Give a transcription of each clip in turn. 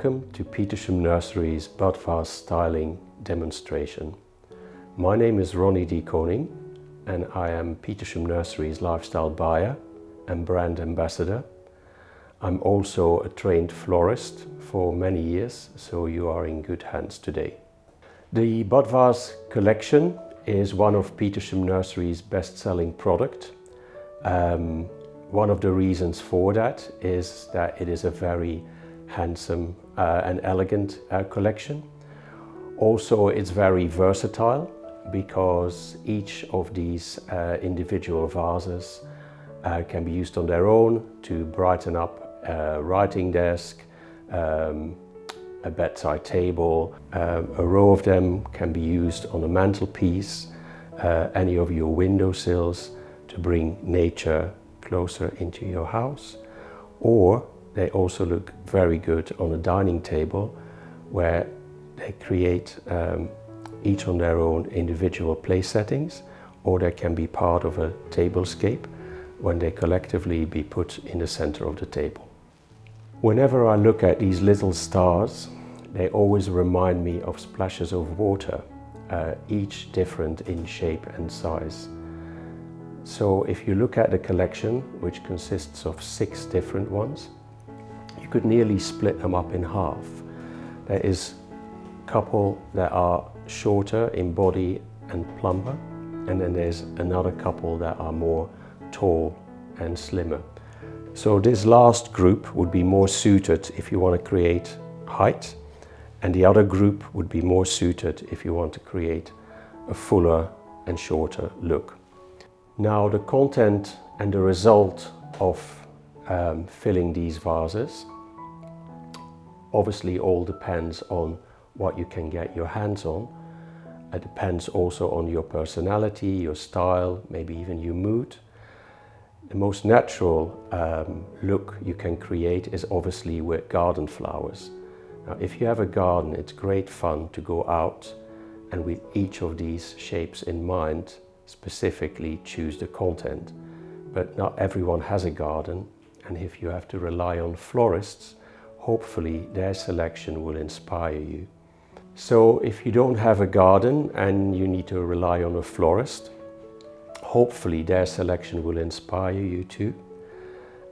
Welcome to Petersham Nurseries Bud Vase styling demonstration. My name is Ronny de Koning and I am Petersham Nurseries lifestyle buyer and brand ambassador. I'm also a trained florist for many years, so you are in good hands today. The Bud Vase collection is one of Petersham Nurseries' best-selling product. One of the reasons for that is that it is a very handsome and elegant collection. Also, it's very versatile because each of these individual vases can be used on their own to brighten up a writing desk, a bedside table. A row of them can be used on a mantelpiece, any of your windowsills to bring nature closer into your house, or they also look very good on a dining table where they create each on their own individual place settings, or they can be part of a tablescape when they collectively be put in the center of the table. Whenever I look at these little stars, they always remind me of splashes of water, each different in shape and size. So if you look at the collection, which consists of 6 different ones, you could nearly split them up in half. There is a couple that are shorter in body and plumper, and then there's another couple that are more tall and slimmer. So this last group would be more suited if you want to create height, and the other group would be more suited if you want to create a fuller and shorter look. Now, the content and the result of filling these vases obviously all depends on what you can get your hands on. It depends also on your personality, your style, maybe even your mood. The most natural look you can create is obviously with garden flowers. Now, if you have a garden, it's great fun to go out and with each of these shapes in mind, specifically choose the content. But not everyone has a garden, and if you have to rely on florists, hopefully their selection will inspire you. So if you don't have a garden and you need to rely on a florist, hopefully their selection will inspire you too.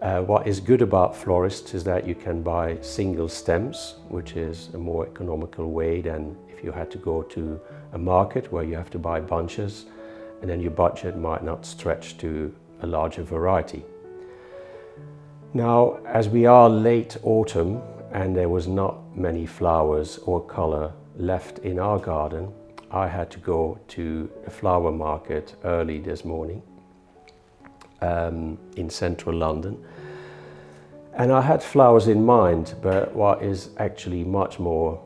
What is good about florists is that you can buy single stems, which is a more economical way than if you had to go to a market where you have to buy bunches, and then your budget might not stretch to a larger variety. Now, as we are late autumn and there was not many flowers or color left in our garden, I had to go to a flower market early this morning in central London. And I had flowers in mind, but what is actually much more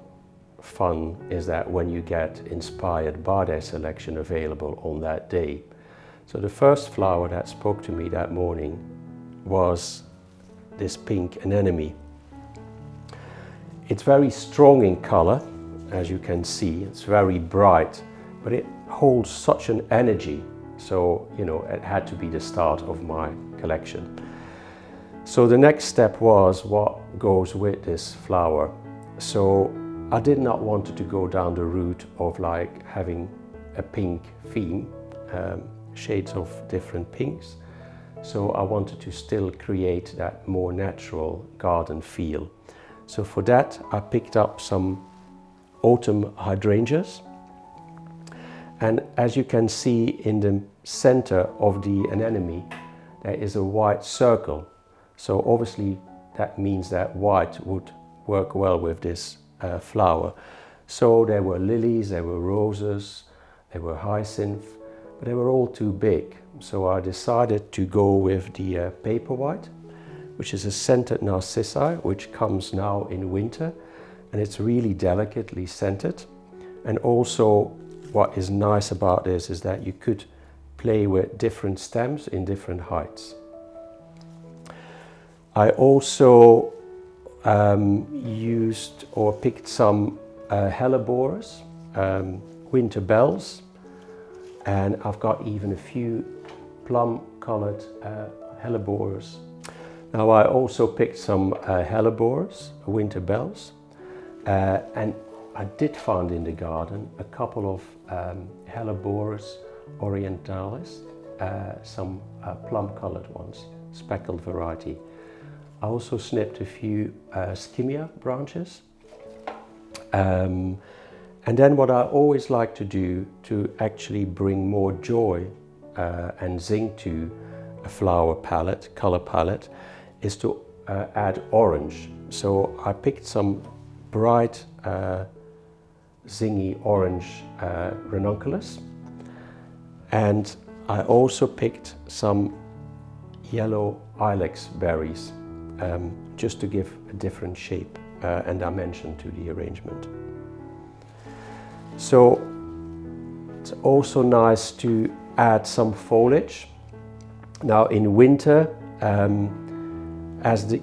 fun is that when you get inspired by their selection available on that day. So the first flower that spoke to me that morning was this pink anemone. It's very strong in color, as you can see. It's very bright, but it holds such an energy. So, you know, it had to be the start of my collection. So the next step was what goes with this flower. So I did not want to go down the route of like having a pink theme, shades of different pinks. So I wanted to still create that more natural garden feel. So for that, I picked up some autumn hydrangeas. And as you can see in the center of the anemone, there is a white circle. So obviously that means that white would work well with this flower. So there were lilies, there were roses, there were hyacinth, but they were all too big. So I decided to go with the paper white, which is a scented narcissi, which comes now in winter, and it's really delicately scented. And also what is nice about this is that you could play with different stems in different heights. I also used or picked some hellebores, winter bells, and I've got even a few plum-colored hellebores. Now I also picked some hellebores, winter bells, And I did find in the garden a couple of Helleborus orientalis, some plum-colored ones, speckled variety. I also snipped a few Skimmia branches. And then what I always like to do to actually bring more joy and zing to a flower palette, color palette, is to add orange. So I picked some bright zingy orange ranunculus, and I also picked some yellow ilex berries just to give a different shape and dimension to the arrangement. So it's also nice to add some foliage. Now in winter,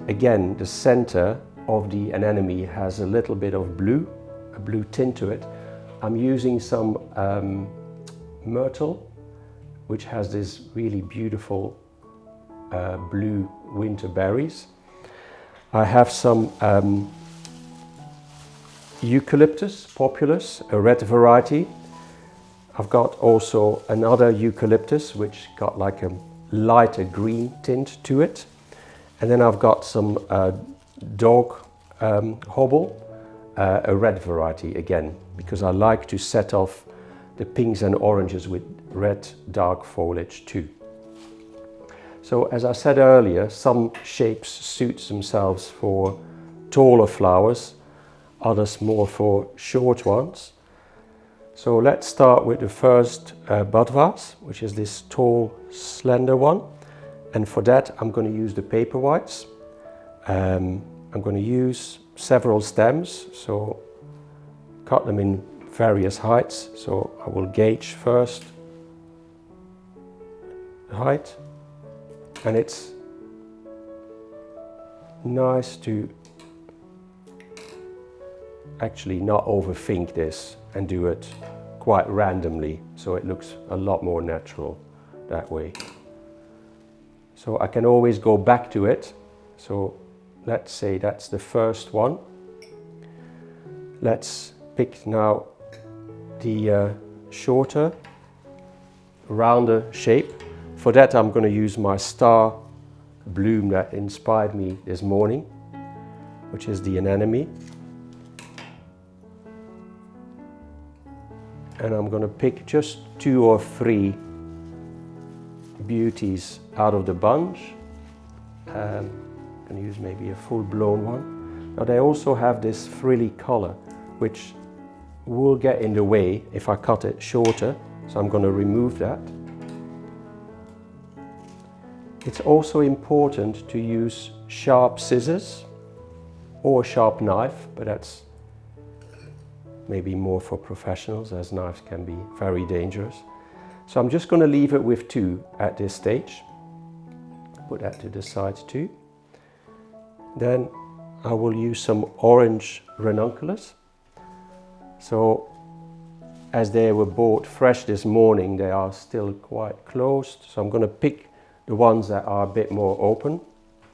again the center of the anemone has a little bit of blue, a blue tint to it, I'm using some myrtle, which has this really beautiful blue winter berries. I have some eucalyptus populus, a red variety. I've got also another eucalyptus which got like a lighter green tint to it. And then I've got some dog hobble, a red variety again, because I like to set off the pinks and oranges with red dark foliage too. So as I said earlier, some shapes suit themselves for taller flowers, others more for short ones. So let's start with the first Bud Vase, which is this tall, slender one. And for that, I'm going to use the paper whites. I'm going to use several stems, so cut them in various heights. So I will gauge first the height, and it's nice to actually not overthink this and do it quite randomly, so it looks a lot more natural that way. So I can always go back to it. So let's say that's the first one. Let's pick now the shorter, rounder shape. For that I'm going to use my star bloom that inspired me this morning, which is the anemone. And I'm going to pick just 2 or 3 beauties out of the bunch. I'm going to use maybe a full-blown one. Now they also have this frilly color, which will get in the way if I cut it shorter, so I'm going to remove that. It's also important to use sharp scissors or a sharp knife, but that's maybe more for professionals, as knives can be very dangerous. So I'm just going to leave it with 2 at this stage. Put that to the side too. Then I will use some orange ranunculus. So as they were bought fresh this morning, they are still quite closed. So I'm going to pick the ones that are a bit more open.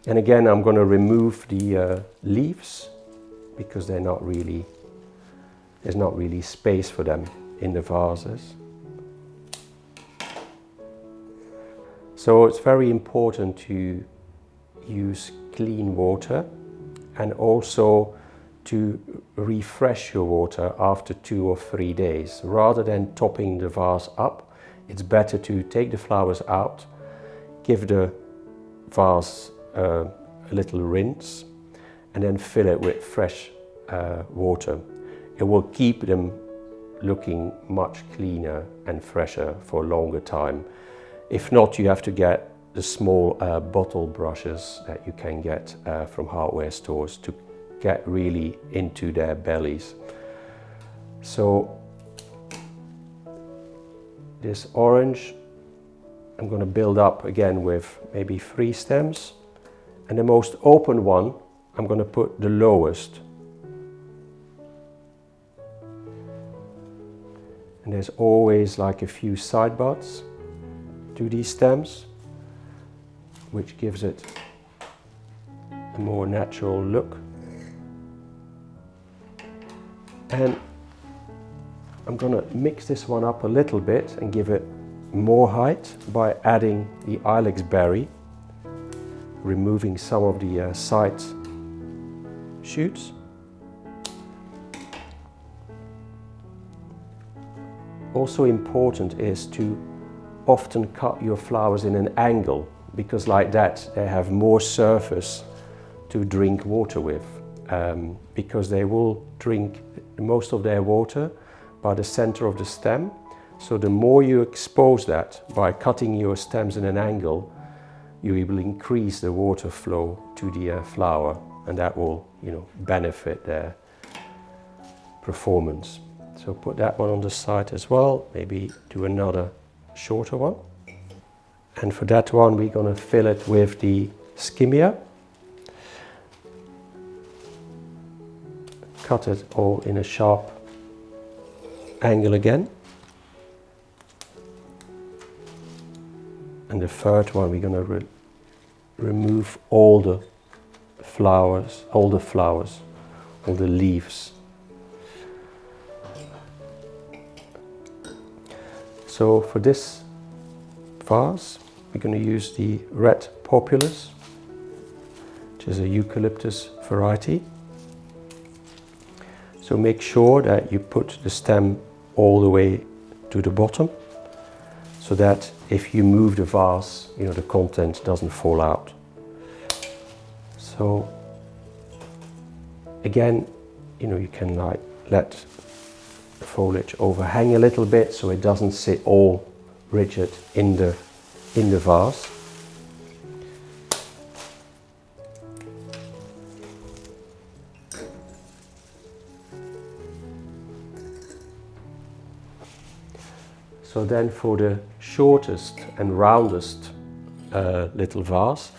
And again, I'm going to remove the leaves because there's not really space for them in the vases. So it's very important to use clean water and also to refresh your water after 2 or 3 days. Rather than topping the vase up, it's better to take the flowers out, give the vase a little rinse, and then fill it with fresh water. It will keep them looking much cleaner and fresher for a longer time. If not, you have to get the small bottle brushes that you can get from hardware stores to get really into their bellies. So this orange I'm going to build up again with maybe 3 stems, and the most open one I'm going to put the lowest. And there's always like a few side buds to these stems, which gives it a more natural look. And I'm going to mix this one up a little bit and give it more height by adding the ilex berry, removing some of the side shoots. Also important is to often cut your flowers in an angle, because like that they have more surface to drink water with, because they will drink most of their water by the center of the stem. So the more you expose that by cutting your stems in an angle, you will increase the water flow to the flower, and that will, benefit their performance. So put that one on the side as well, maybe do another shorter one. And for that one we're going to fill it with the skimmia. Cut it all in a sharp angle again. And the third one we're going to remove all the flowers, all the leaves. So for this vase we're going to use the red populus, which is a eucalyptus variety. So make sure that you put the stem all the way to the bottom, so that if you move the vase, the content doesn't fall out. So again, you can let the foliage overhang a little bit so it doesn't sit all rigid in the vase. So then for the shortest and roundest little vase,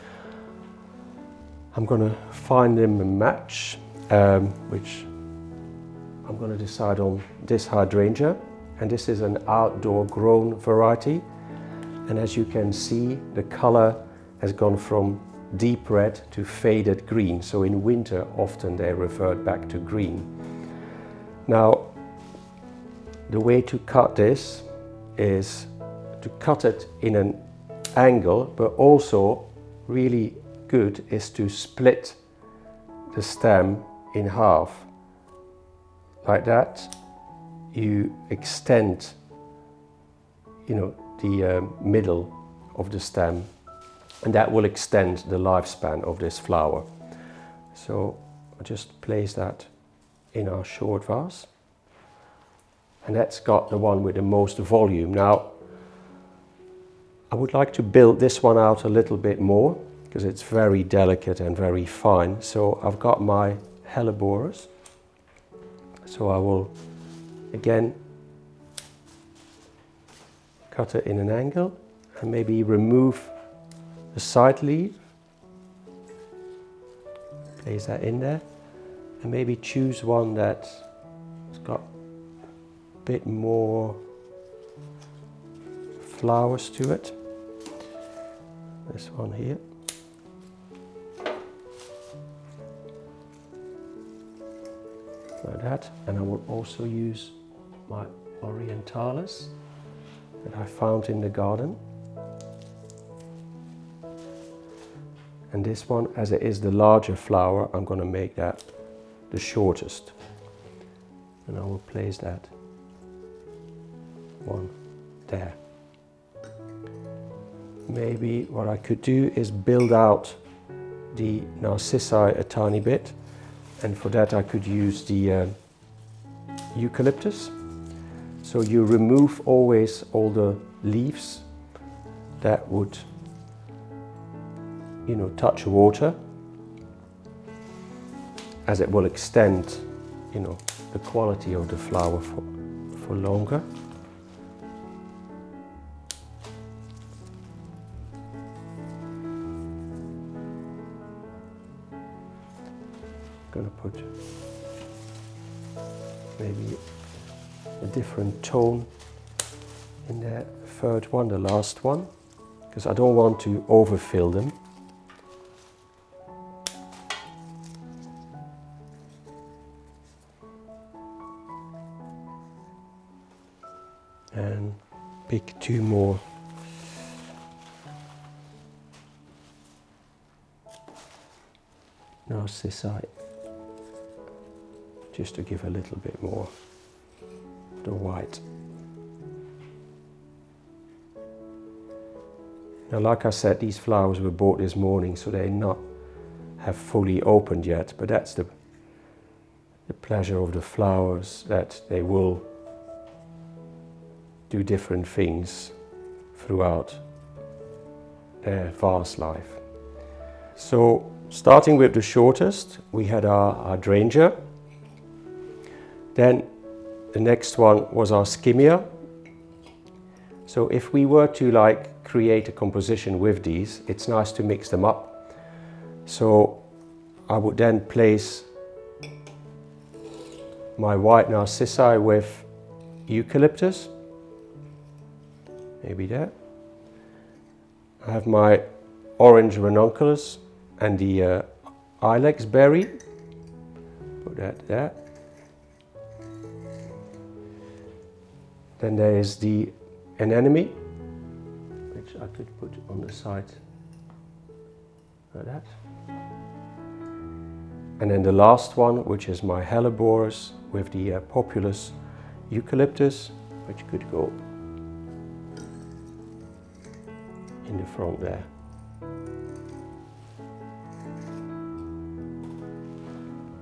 I'm going to find them a match, which I'm going to decide on this hydrangea, and this is an outdoor grown variety, and as you can see the color has gone from deep red to faded green, so in winter often they revert back to green. Now the way to cut this is to cut it in an angle, but also really good is to split the stem in half. Like that you extend the middle of the stem, and that will extend the lifespan of this flower. So I'll just place that in our short vase, and that's got the one with the most volume. Now I would like to build this one out a little bit more because it's very delicate and very fine. So I've got my hellebores, so I will again cut it in an angle and maybe remove the side leaf, place that in there, and maybe choose one that's got a bit more flowers to it. This one here. Like that. And I will also use my orientalis that I found in the garden. And this one, as it is the larger flower, I'm going to make that the shortest. And I will place that one there. Maybe what I could do is build out the narcissi a tiny bit, and for that I could use the eucalyptus. So you remove always all the leaves that would touch water, as it will extend the quality of the flower for longer. Going to put maybe a different tone in the third one, the last one, because I don't want to overfill them. pick 2 more. Narcissi, just to give a little bit more the white. Now, like I said, these flowers were bought this morning, so they not have fully opened yet, but that's the pleasure of the flowers, that they will do different things throughout their vase life. So, starting with the shortest, we had our hydrangea. Then the next one was our skimmia. So if we were to create a composition with these, it's nice to mix them up. So I would then place my white narcissi with eucalyptus, maybe there. I have my orange ranunculus and the ilex berry, put that there. Then there is the anemone, which I could put on the side like that. And then the last one, which is my hellebores with the populus eucalyptus, which could go in the front there.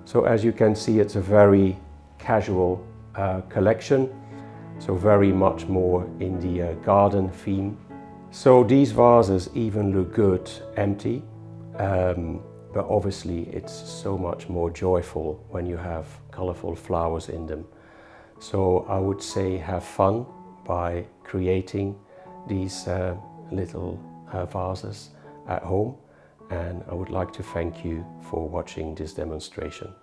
So as you can see, it's a very casual collection, so very much more in the garden theme. So these vases even look good empty, but obviously it's so much more joyful when you have colorful flowers in them. So I would say have fun by creating these little vases at home, and I would like to thank you for watching this demonstration.